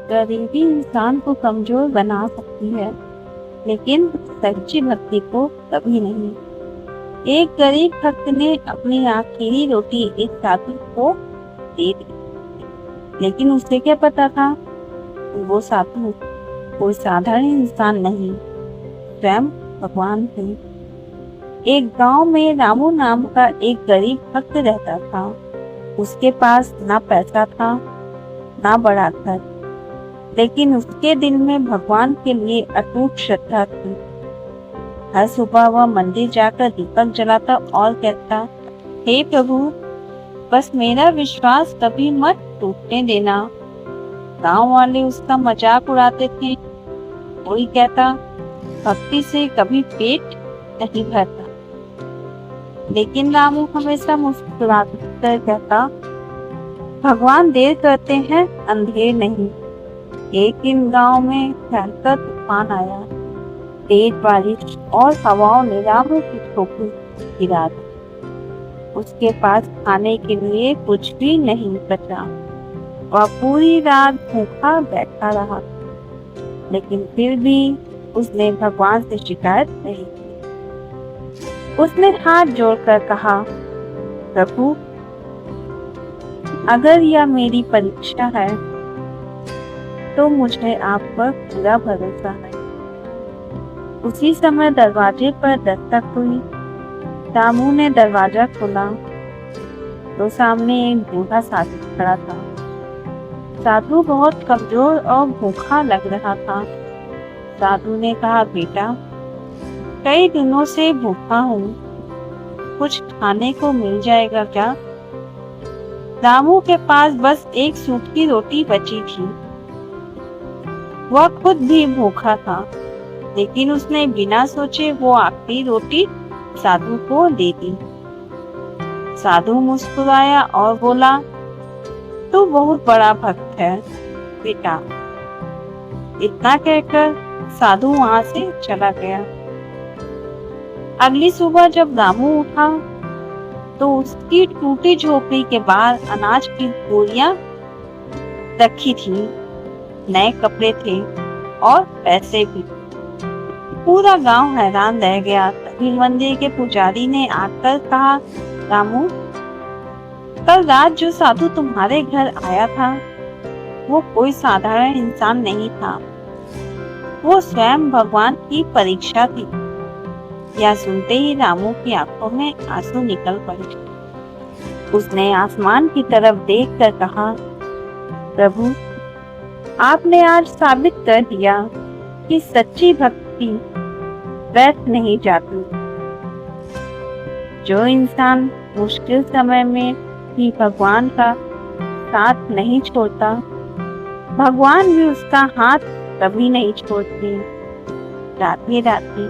गरीबी इंसान को कमजोर बना सकती है, लेकिन सच्ची भक्ति को कभी नहीं। एक गरीब भक्त ने अपनी आखिरी रोटी एक साधु को दे दी, लेकिन उसे क्या पता था कि वो साधु कोई साधारण इंसान नहीं, स्वयं भगवान थे। एक गांव में रामू नाम का एक गरीब भक्त रहता था। उसके पास ना पैसा था, ना बड़ा घर, लेकिन उसके दिल में भगवान के लिए अटूट श्रद्धा थी। हर सुबह वह मंदिर जाकर दीपक जलाता और कहता, हे प्रभु, बस मेरा विश्वास कभी मत टूटने देना। गांव वाले उसका मजाक उड़ाते थे। कोई कहता, भक्ति से कभी पेट नहीं भरता, लेकिन रामू हमेशा मुस्कुराकर कहता, भगवान देर करते हैं, अंधेर नहीं। एक दिन गांव में भयंकर तूफान आया। तेज बारिश और हवाओं ने रामू की झोपड़ी गिरा दी। उसके पास खाने के लिए कुछ भी नहीं बचा। वह पूरी रात भूखा बैठा रहा, लेकिन फिर भी उसने भगवान से शिकायत नहीं की। उसने हाथ जोड़कर कहा, प्रभु, अगर यह मेरी परीक्षा है तो मुझे आप पर पूरा भरोसा है। उसी समय दरवाजे पर दस्तक हुई। रामू ने दरवाजा खोला तो सामने एक बूढ़ा साधु खड़ा था। साधु बहुत कमजोर और भूखा लग रहा था। साधु ने कहा, बेटा, कई दिनों से भूखा हूँ, कुछ खाने को मिल जाएगा क्या? रामू के पास बस एक सूखी रोटी बची थी। वह खुद भी भूखा था, लेकिन उसने बिना सोचे वो आखिरी रोटी साधु को दे दी। साधु मुस्कुराया और बोला, तू बहुत बड़ा भक्त है बेटा। इतना कहकर साधु वहां से चला गया। अगली सुबह जब रामू उठा तो उसकी टूटी झोपड़ी के बाहर अनाज की बोरियां रखी थी, नए कपड़े थे और पैसे भी। पूरा गांव हैरान रह गया। तभी मंदिर के पुजारी ने आकर कहा, रामू, कल रात जो साधु तुम्हारे घर आया था वो कोई साधारण इंसान नहीं था, वो स्वयं भगवान की परीक्षा थी। यह सुनते ही रामू की आंखों में आंसू निकल पड़े। उसने आसमान की तरफ देखकर कहा, प्रभु, आपने आज साबित कर दिया कि सच्ची भक्ति व्यर्थ नहीं जाती। जो इंसान मुश्किल समय में भी भगवान का साथ नहीं छोड़ता, भगवान भी उसका हाथ कभी नहीं छोड़ते। राधे राधे।